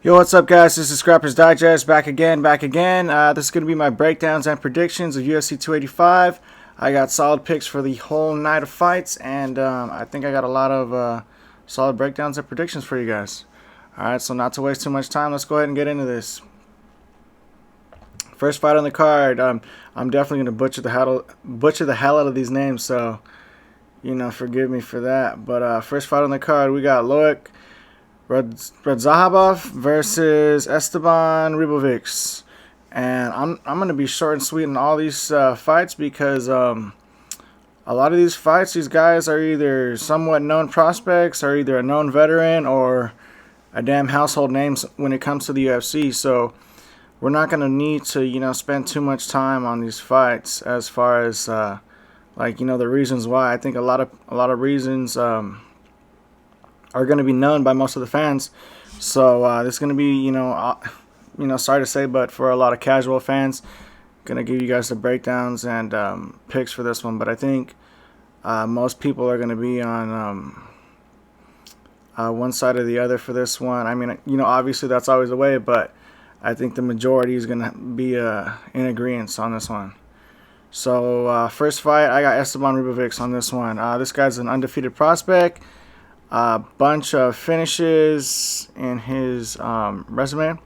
Yo, what's up, guys? This is Scrappers Digest back again. This is going to be my breakdowns and predictions of UFC 285. I got solid picks for the whole night of fights, and I think I got a lot of solid breakdowns and predictions for you guys. All right, so not to waste too much time, let's go ahead and get into this. First fight on the card. I'm definitely going to butcher the hell out of these names, so forgive me for that. But first fight on the card, we got Loic Radzahabov versus Esteban Ribovics. And I'm going to be short and sweet in all these fights because a lot of these fights, these guys are either somewhat known prospects or either a known veteran or a damn household name when it comes to the UFC. So we're not going to need to, spend too much time on these fights as far as the reasons why. I think a lot of reasons are going to be known by most of the fans. So this is going to be, sorry to say, but for a lot of casual fans, going to give you guys the breakdowns and picks for this one. But I think most people are going to be on one side or the other for this one. I mean, obviously that's always the way, but I think the majority is going to be in agreement on this one. So first fight, I got Esteban Ribovics on this one. This guy's an undefeated prospect. A bunch of finishes in his resume.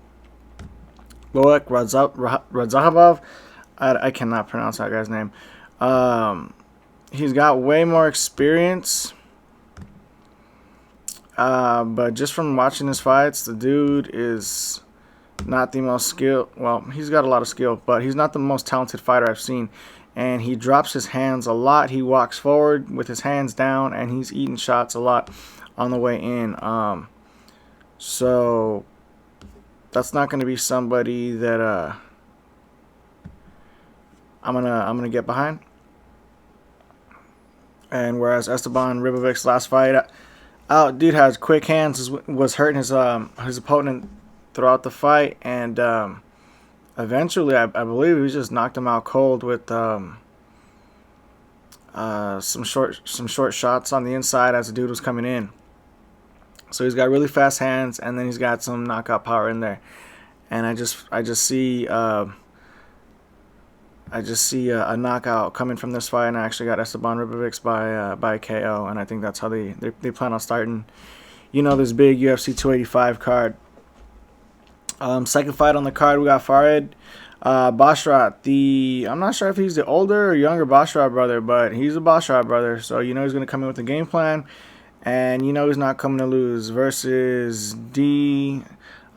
Loic Radzahabov. I cannot pronounce that guy's name. He's got way more experience. But just from watching his fights, the dude is not the most skilled. Well, he's got a lot of skill, but he's not the most talented fighter I've seen. And he drops his hands a lot. He walks forward with his hands down, and he's eating shots a lot on the way in. So that's not going to be somebody that I'm gonna get behind. And whereas Esteban Ribovic's last fight, dude has quick hands, was hurting his opponent throughout the fight, and eventually, I believe he just knocked him out cold with some short shots on the inside as the dude was coming in. So he's got really fast hands, and then he's got some knockout power in there. And I just see a knockout coming from this fight, and I actually got Esteban Ribovics by KO, and I think that's how they plan on starting, this big UFC 285 card. Second fight on the card, we got Farid Basharat. I'm not sure if he's the older or younger Basharat brother, but he's a Basharat brother, so he's going to come in with a game plan, and he's not coming to lose. Versus I'm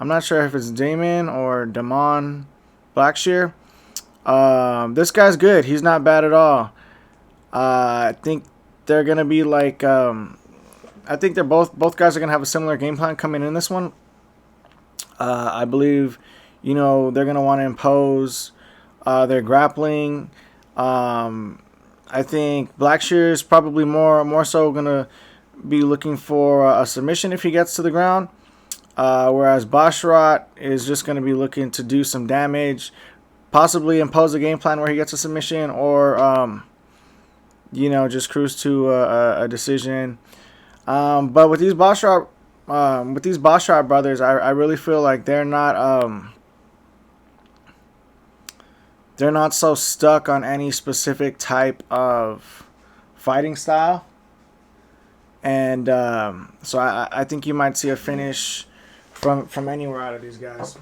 not sure if it's Damon or Damon Blackshear. This guy's good. He's not bad at all. I think they're going to be like, I think they're both guys are going to have a similar game plan coming in this one. I believe, they're going to want to impose their grappling. I think Blackshear is probably more so going to be looking for a submission if he gets to the ground, whereas Basharat is just going to be looking to do some damage, possibly impose a game plan where he gets a submission, or just cruise to a decision. But with these Basharat brothers, I really feel like they're not so stuck on any specific type of fighting style. And so I think you might see a finish from anywhere out of these guys.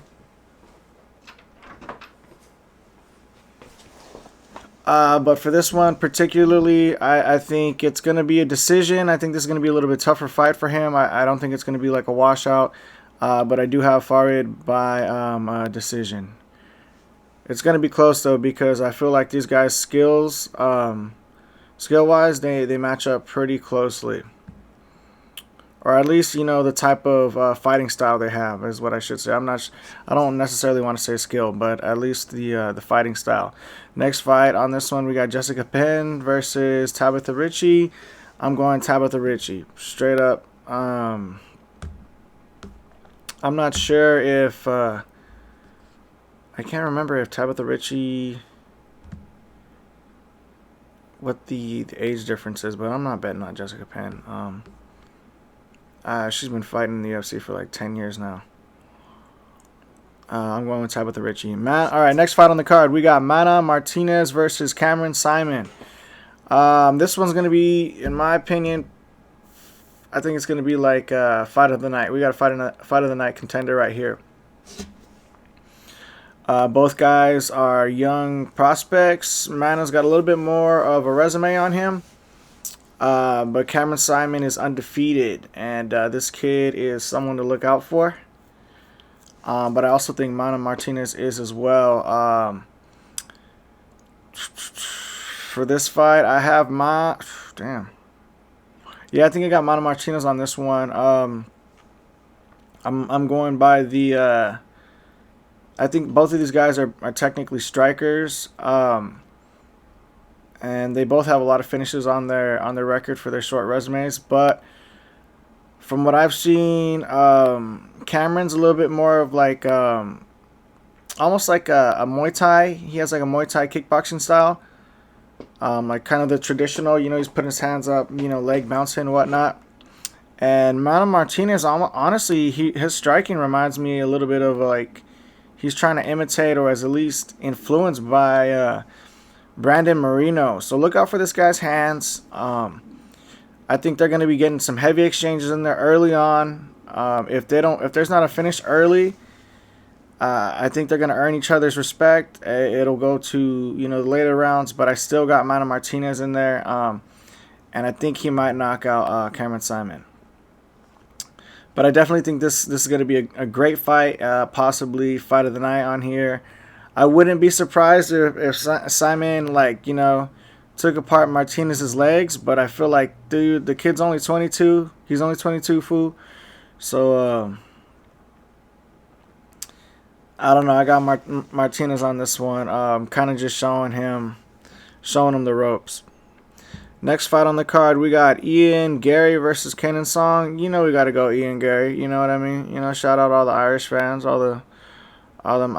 But for this one particularly, I think it's going to be a decision. I think this is going to be a little bit tougher fight for him. I don't think it's going to be like a washout. But I do have Farid by decision. It's going to be close, though, because I feel like these guys' skill-wise, they match up pretty closely. Or at least, the type of fighting style they have is what I should say. I don't necessarily want to say skill, but at least the fighting style. Next fight on this one, we got Jessica Penn versus Tabitha Ricci. I'm going Tabitha Ricci, straight up. I'm not sure if I can't remember if Tabitha Ricci, what the age difference is, but I'm not betting on Jessica Penn. She's been fighting in the UFC for like 10 years now. I'm going with Tabitha Ritchie. All right, next fight on the card, we got Mana Martinez versus Cameron Simon. This one's going to be, in my opinion, I think it's going to be like fight of the night. We got a fight of the night contender right here. Both guys are young prospects. Mana's got a little bit more of a resume on him. But Cameron Simon is undefeated, and this kid is someone to look out for. But I also think Mana Martinez is as well. For this fight, I have Yeah, I think I got Mana Martinez on this one. I'm going by the. I think both of these guys are technically strikers, and they both have a lot of finishes on their record for their short resumes. But from what I've seen, Cameron's a little bit more of like almost like a Muay Thai. He has like a Muay Thai kickboxing style, like kind of the traditional. He's putting his hands up, leg bouncing and whatnot. And Mana Martinez, honestly, his striking reminds me a little bit of like. He's trying to imitate, or is at least influenced by Brandon Moreno. So look out for this guy's hands. I think they're going to be getting some heavy exchanges in there early on. If there's not a finish early, I think they're going to earn each other's respect. It'll go to the later rounds, but I still got Mana Martinez in there, and I think he might knock out Cameron Simon. But I definitely think this is going to be a great fight, possibly fight of the night on here. I wouldn't be surprised if Simon, took apart Martinez's legs, but I feel like, dude, the kid's only 22. He's only 22, fool. So, I don't know. I got Martinez on this one. Kind of just showing him the ropes. Next fight on the card, we got Ian Gary versus Kenan Song. We got to go Ian Gary. You know what I mean? Shout out all the Irish fans, all them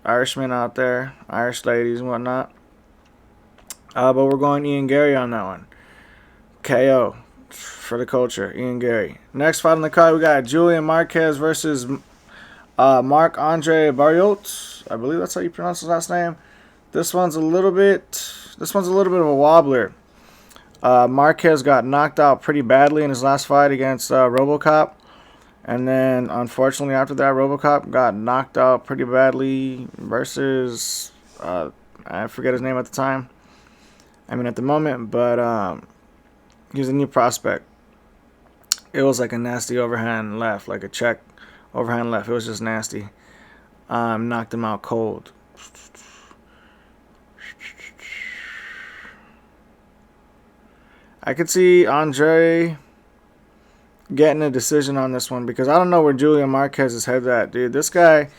Irishmen out there, Irish ladies and whatnot. But we're going Ian Gary on that one. KO for the culture, Ian Gary. Next fight on the card, we got Julian Marquez versus Marc-Andre Barriault. I believe that's how you pronounce his last name. This one's a little bit of a wobbler. Marquez got knocked out pretty badly in his last fight against RoboCop. And then, unfortunately, after that, RoboCop got knocked out pretty badly versus, I forget his name at the time. At the moment, but he was a new prospect. It was like a nasty overhand left, like a check overhand left. It was just nasty. Knocked him out cold. I could see Andre getting a decision on this one because I don't know where Julian Marquez's head's at, dude. This guy,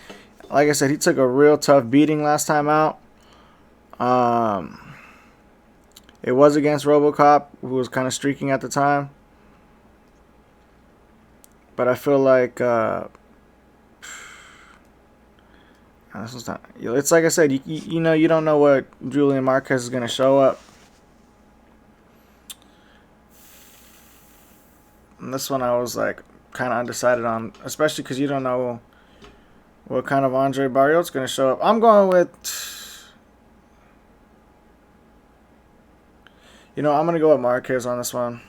like I said, he took a real tough beating last time out. It was against RoboCop, who was kind of streaking at the time. But I feel like it's like I said, you don't know what Julian Marquez is going to show up. And this one I was like kind of undecided on, especially because you don't know what kind of Andre Barriault's going to show up. I'm going with, I'm going to go with Marquez on this one.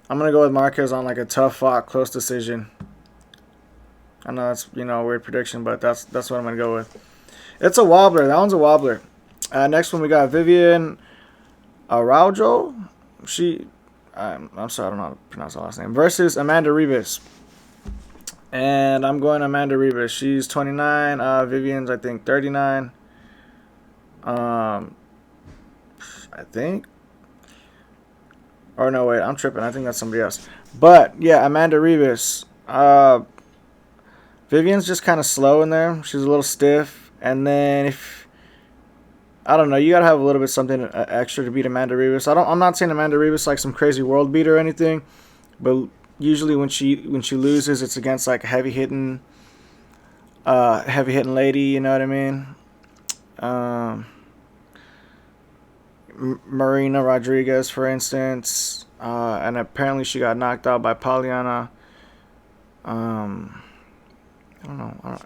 I'm going to go with Marquez on like a tough fought, close decision. I know that's, a weird prediction, but that's what I'm going to go with. It's a wobbler. That one's a wobbler. Next one we got Vivian Araujo. I'm sorry, I don't know how to pronounce her last name. Versus Amanda Ribas. And I'm going Amanda Ribas. She's 29. Vivian's, I think, 39. I think. Or no, wait, I'm tripping. I think that's somebody else. But, yeah, Amanda Ribas. Vivian's just kind of slow in there. She's a little stiff. And then I don't know. You gotta have a little bit something extra to beat Amanda Ribas. I'm not saying Amanda Ribas like some crazy world beater or anything, but usually when she loses, it's against like a heavy hitting lady. You know what I mean? Marina Rodriguez, for instance, and apparently she got knocked out by Polyana. I don't know.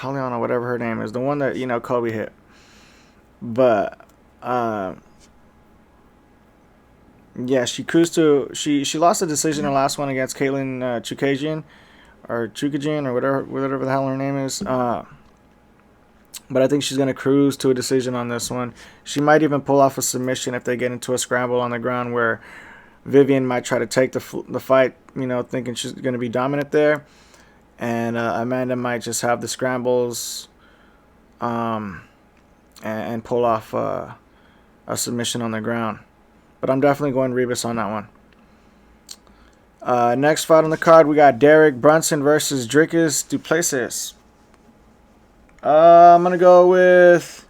Polyana, whatever her name is, the one that Kobe hit. But yeah, she cruised to she lost the decision in the last one against Caitlin Chukagian or Chukagian or whatever the hell her name is. But I think she's going to cruise to a decision on this one. She might even pull off a submission if they get into a scramble on the ground where Vivian might try to take the fight, thinking she's going to be dominant there. And Amanda might just have the scrambles and pull off a submission on the ground. But I'm definitely going Rebus on that one. Next fight on the card, we got Derek Brunson versus Dricus Du Plessis. I'm going to go with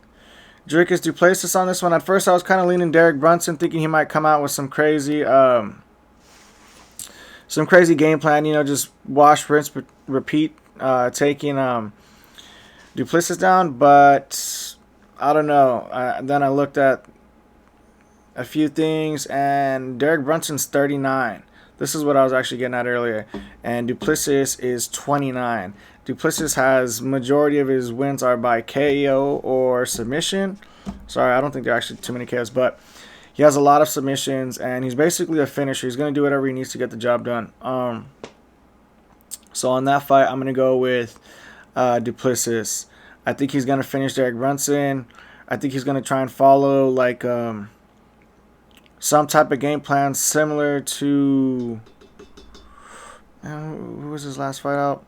Dricus Du Plessis on this one. At first, I was kind of leaning Derek Brunson, thinking he might come out with some crazy game plan. Just wash, rinse, repeat, taking Du Plessis down. But I don't know. Then I looked at a few things, and Derek Brunson's 39. This is what I was actually getting at earlier. And Du Plessis is 29. Du Plessis has majority of his wins are by KO or submission. Sorry, I don't think there are actually too many KOs, but he has a lot of submissions, and he's basically a finisher. He's going to do whatever he needs to get the job done. So on that fight, I'm going to go with Du Plessis. I think he's going to finish Derek Brunson. I think he's going to try and follow like some type of game plan similar to who was his last fight out?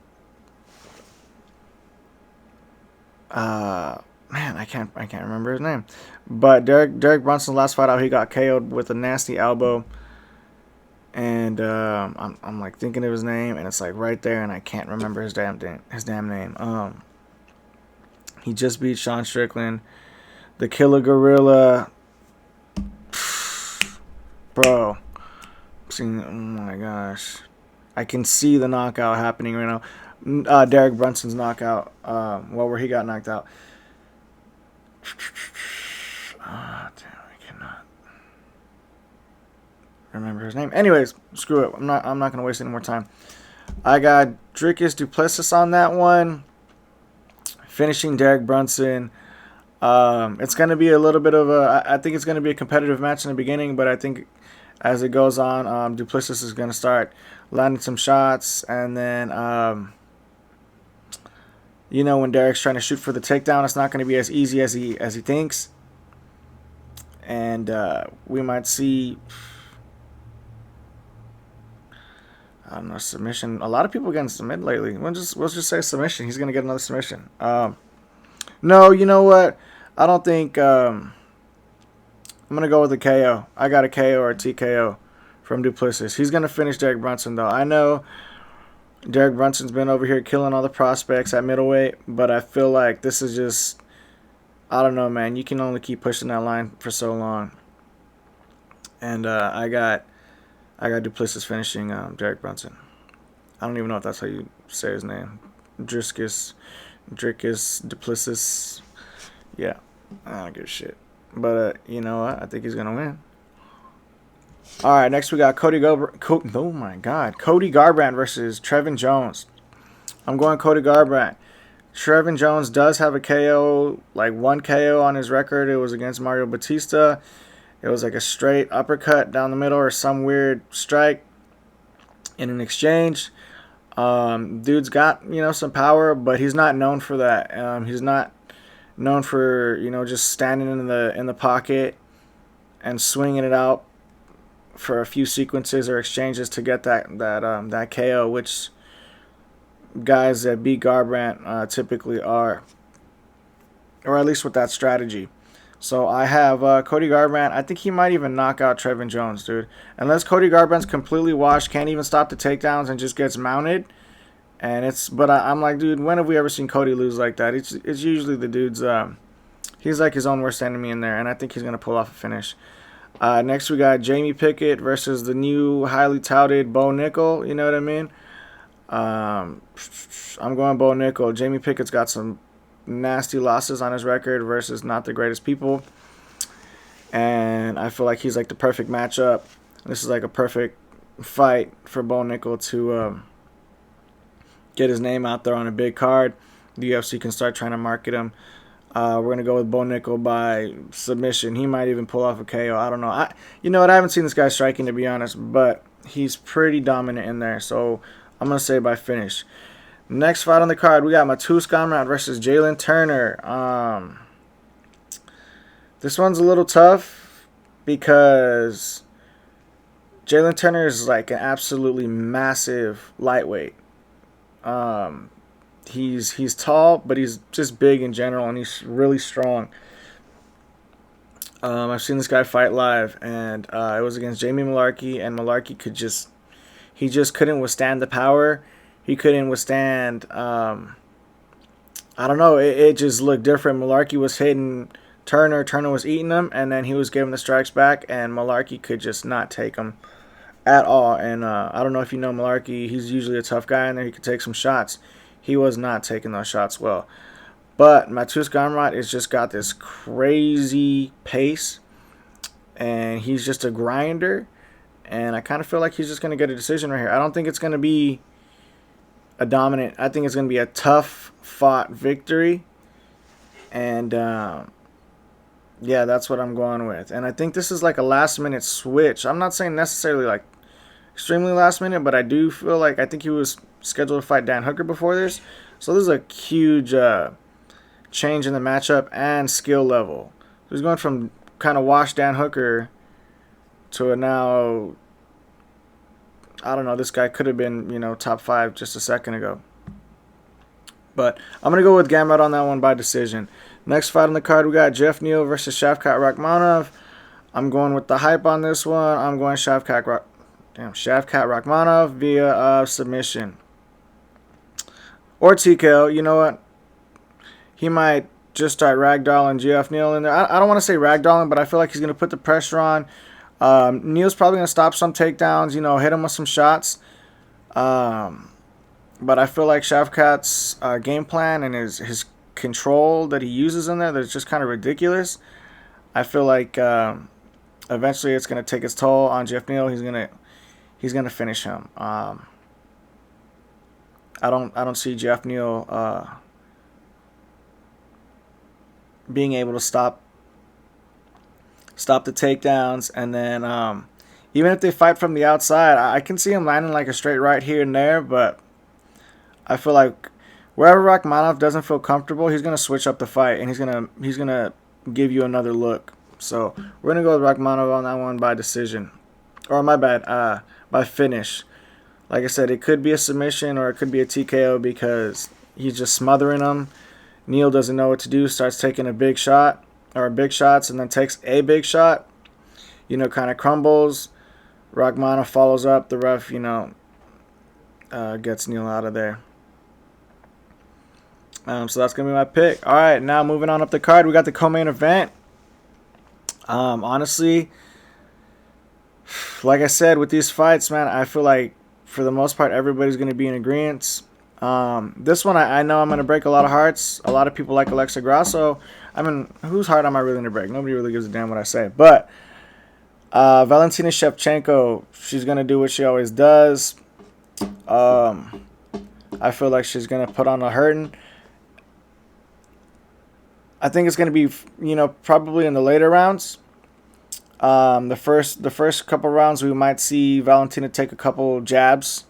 Man, I can't remember his name. But Derek Brunson's last fight out, he got KO'd with a nasty elbow. And I'm like thinking of his name, and it's like right there, and I can't remember his damn name. He just beat Sean Strickland, the Killer Gorilla. Bro, oh my gosh, I can see the knockout happening right now. Derek Brunson's knockout. Where he got knocked out. Damn, I cannot remember his name. Anyways, screw it. I'm not gonna waste any more time. I got Dricus Du Plessis on that one, finishing Derek Brunson. It's gonna be a little bit of I think it's gonna be a competitive match in the beginning, but I think as it goes on, Du Plessis is gonna start landing some shots, and then when Derek's trying to shoot for the takedown, it's not going to be as easy as he thinks, and we might see, I don't know, submission. A lot of people getting submitted lately. We'll just say submission. He's going to get another submission. No, you know what? I don't think. I'm going to go with a KO. I got a KO or a TKO from Du Plessis. He's going to finish Derek Brunson, though. I know Derek Brunson's been over here killing all the prospects at middleweight, but I feel like this is just, I don't know, man. You can only keep pushing that line for so long. And I got Du Plessis finishing Derek Brunson. I don't even know if that's how you say his name. Dricus Du Plessis. Yeah, I don't give a shit. But you know what? I think he's gonna win. All right, next we got Cody Garbrandt versus Trevin Jones. I'm going Cody Garbrandt. Trevin Jones does have a KO, like one KO on his record. It was against Mario Batista. It was like a straight uppercut down the middle or some weird strike in an exchange. Dude's got, some power, but he's not known for that. He's not known for, just standing in the pocket and swinging it out for a few sequences or exchanges to get that KO, which guys that beat Garbrandt typically are, or at least with that strategy. So I have Cody Garbrandt. I think he might even knock out Trevin Jones, dude. Unless Cody Garbrandt's completely washed, can't even stop the takedowns and just gets mounted. But I'm like, dude, when have we ever seen Cody lose like that? It's usually the dude's. He's like his own worst enemy in there, and I think he's gonna pull off a finish. Next we got Jamie Pickett versus the new highly touted Bo Nickel. You know what I mean? I'm going Bo Nickel. Jamie Pickett's got some nasty losses on his record versus not the greatest people, and I feel like he's like the perfect matchup. This is like a perfect fight for Bo Nickel to get his name out there on a big card. the UFC can start trying to market him. We're going to go with Bo Nickel by submission. He might even pull off a KO. I don't know. You know what? I haven't seen this guy striking, to be honest, but he's pretty dominant in there. So I'm going to say by finish. Next fight on the card, we got Matus Gamrot versus Jalen Turner. This one's a little tough because Jalen Turner is like an absolutely massive lightweight. He's tall, but he's just big in general, and he's really strong. I've seen this guy fight live, and it was against Jamie Malarkey, and Malarkey he just couldn't withstand the power. He couldn't withstand, I don't know, it just looked different. Malarkey was hitting Turner was eating him, and then he was giving the strikes back, and Malarkey could just not take him at all. And I don't know if you know Malarkey, he's usually a tough guy in there. He could take some shots. He was not taking those shots well. But Matus Gamrot has just got this crazy pace, and he's just a grinder. And I kind of feel like he's just going to get a decision right here. I don't think it's going to be a dominant. I think it's going to be a tough fought victory. And yeah, that's what I'm going with. And I think this is like a last minute switch. I'm not saying necessarily like extremely last minute, but I do feel like I think he was scheduled to fight Dan Hooker before this. So this is a huge change in the matchup and skill level. So he's going from kind of washed Dan Hooker to a now, I don't know, this guy could have been, you know, top 5 just a second ago. But I'm going to go with Gamrot on that one by decision. Next fight on the card, we got Jeff Neal versus Shavkat Rakhmonov. I'm going with the hype on this one. I'm going Shavkat Rakhmonov via submission. Or TKO. You know what? He might just start ragdolling Jeff Neal in there. I don't want to say ragdolling, but I feel like he's going to put the pressure on. Neal's probably going to stop some takedowns, you know, hit him with some shots. But I feel like Shavkat's game plan and his control that he uses in there, that's just kind of ridiculous. I feel like eventually it's going to take its toll on Jeff Neal. He's gonna finish him. I don't see Jeff Neal being able to stop the takedowns, and then even if they fight from the outside, I can see him landing like a straight right here and there, but I feel like wherever Rakhmonov doesn't feel comfortable, he's gonna switch up the fight, and he's gonna give you another look. So we're gonna go with Rakhmonov on that one by decision, or my bad, by finish. Like I said, it could be a submission or it could be a TKO because he's just smothering him. Neal doesn't know what to do, starts taking a big shot or big shots, and then takes a big shot. You know, kind of crumbles. Rakhmonov follows up. The ref, you know, gets Neal out of there. So that's going to be my pick. All right, now moving on up the card, we got the co-main event. Honestly, like I said, with these fights, man, I feel like for the most part, everybody's going to be in agreement. This one, I know I'm going to break a lot of hearts. A lot of people like Alexa Grasso. I mean, whose heart am I really going to break? Nobody really gives a damn what I say. But Valentina Shevchenko, she's going to do what she always does. I feel like she's going to put on a hurting. I think it's going to be, you know, probably in the later rounds. The first couple rounds, we might see Valentina take a couple jabs,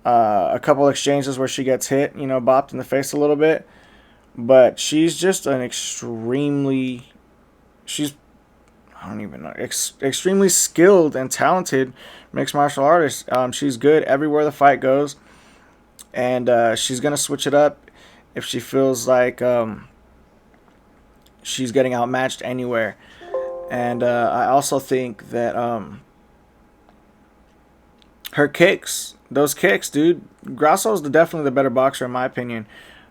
a couple exchanges where she gets hit, you know, bopped in the face a little bit. But she's just an extremely skilled and talented mixed martial artist. She's good everywhere the fight goes, and she's gonna switch it up if she feels like she's getting outmatched anywhere. And I also think that her kicks, those kicks, dude, Grasso's definitely the better boxer in my opinion.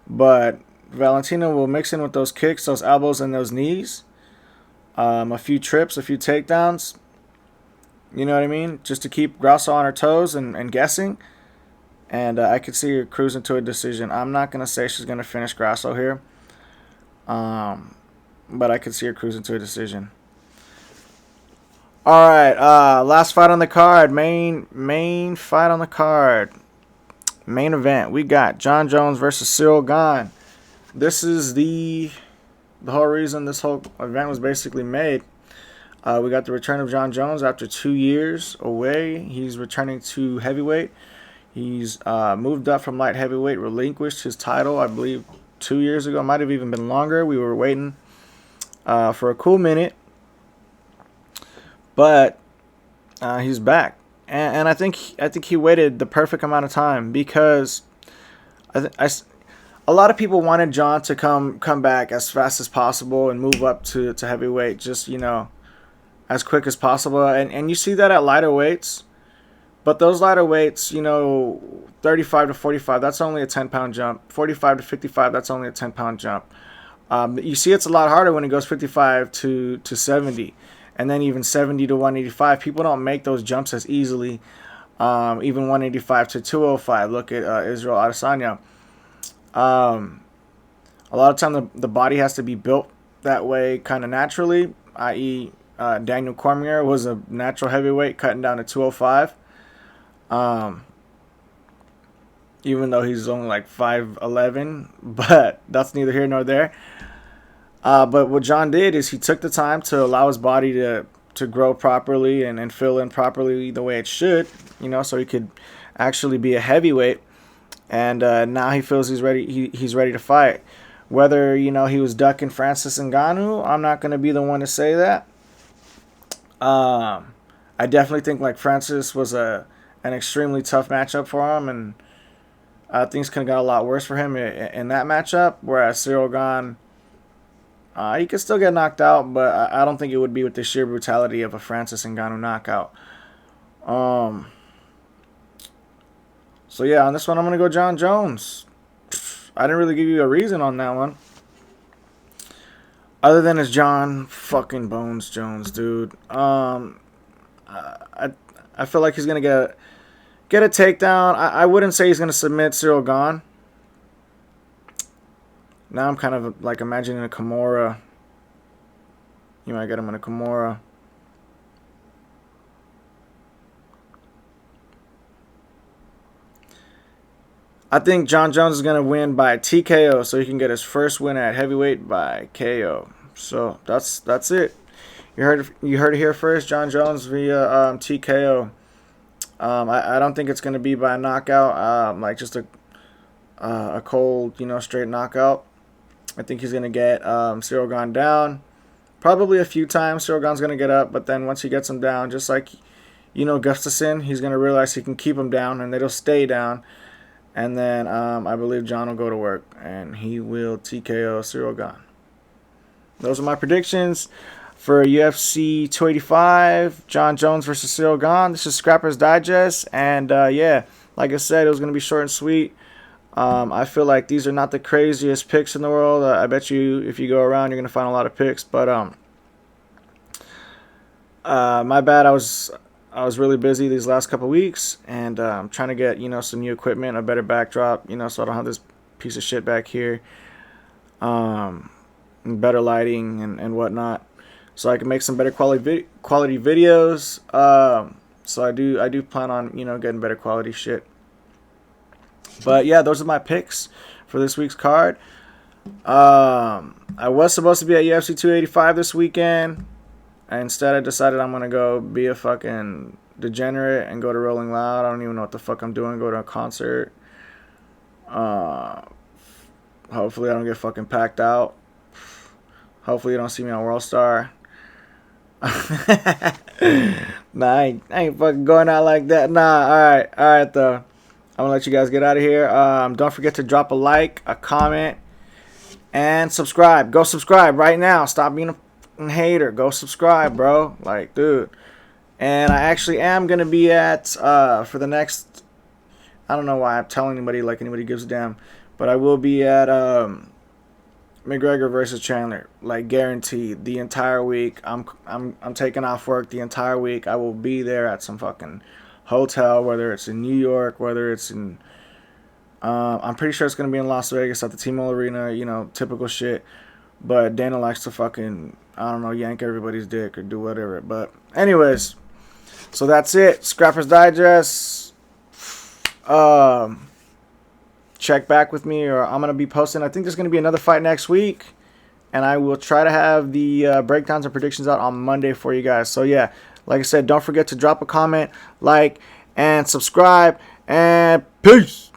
But Valentina will mix in with those kicks, those elbows, and those knees. A few trips, a few takedowns. You know what I mean? Just to keep Grasso on her toes and guessing. And I could see her cruising to a decision. I'm not going to say she's going to finish Grasso here. But I could see her cruising to a decision. All right, last fight on the card, main fight on the card, main event. We got John Jones versus Cyril Gane. this is the whole reason this whole event was basically made. We got the return of Jon Jones after 2 years away. He's returning to heavyweight. He's moved up from light heavyweight, relinquished his title, I believe, 2 years ago. It might have even been longer. We were waiting for a cool minute. But he's back. And I think he waited the perfect amount of time because a lot of people wanted Jon to come back as fast as possible and move up to heavyweight, just, as quick as possible. And you see that at lighter weights. But those lighter weights, 35 to 45, that's only a 10-pound jump. 45 to 55, that's only a 10-pound jump. You see it's a lot harder when it goes 55 to 70. And then even 70 to 185. People don't make those jumps as easily. Even 185 to 205. Look at Israel Adesanya. A lot of time the body has to be built that way kind of naturally, i.e. Daniel Cormier was a natural heavyweight cutting down to 205. Even though he's only like 5'11", but that's neither here nor there. But what Jon did is he took the time to allow his body to grow properly and fill in properly the way it should, so he could actually be a heavyweight. And now he feels he's ready. He's ready to fight. Whether he was ducking Francis Ngannou, I'm not going to be the one to say that. I definitely think like Francis was an extremely tough matchup for him, and things could have got a lot worse for him in that matchup. Whereas Cyril Gane, he could still get knocked out, but I don't think it would be with the sheer brutality of a Francis Ngannou knockout. So yeah, on this one I'm gonna go Jon Jones. I didn't really give you a reason on that one, other than it's Jon fucking Bones Jones, dude. I feel like he's gonna get a takedown. I wouldn't say he's gonna submit Cyril Gane. Now I'm kind of like imagining a Kimura. You might get him in a Kimura. I think Jon Jones is going to win by TKO, so he can get his first win at heavyweight by KO. So that's it. You heard it here first. Jon Jones via TKO. I don't think it's going to be by a knockout, like just a cold, straight knockout. I think he's going to get Cyril Gane down. Probably a few times Cyril Gane's going to get up, but then once he gets him down, just like, Gustafsson, he's going to realize he can keep him down, and they'll stay down. And then I believe Jon will go to work, and he will TKO Cyril Gane. Those are my predictions for UFC 285, Jon Jones versus Cyril Gane. This is Scrapper's Digest, and yeah, like I said, it was going to be short and sweet. I feel like these are not the craziest picks in the world. I bet you if you go around, you're going to find a lot of picks. But my bad, I was really busy these last couple weeks, and I'm trying to get, some new equipment, a better backdrop, so I don't have this piece of shit back here. Better lighting and whatnot, so I can make some better quality videos. So I do plan on, getting better quality shit. But yeah, those are my picks for this week's card. I was supposed to be at UFC 285 this weekend. Instead, I decided I'm going to go be a fucking degenerate and go to Rolling Loud. I don't even know what the fuck I'm doing. Go to a concert. Hopefully, I don't get fucking packed out. Hopefully, you don't see me on World Star. Nah, I ain't fucking going out like that. Nah, alright, though. I'm going to let you guys get out of here. Don't forget to drop a like, a comment, and subscribe. Go subscribe right now. Stop being a hater. Go subscribe, bro. Like, dude. And I actually am gonna be at for the next, I don't know why I'm telling anybody like anybody gives a damn, but I will be at McGregor versus Chandler, like guaranteed, the entire week. I'm taking off work the entire week. I will be there at some fucking hotel, whether it's in New York, whether it's in I'm pretty sure it's gonna be in Las Vegas at the T-Mobile Arena, typical shit. But Dana likes to fucking, I don't know, yank everybody's dick or do whatever. But anyways, so that's it. Scrapper's Digest. check back with me, or I'm going to be posting. I think there's going to be another fight next week, and I will try to have the breakdowns and predictions out on Monday for you guys. So yeah, like I said, don't forget to drop a comment, like, and subscribe, and peace.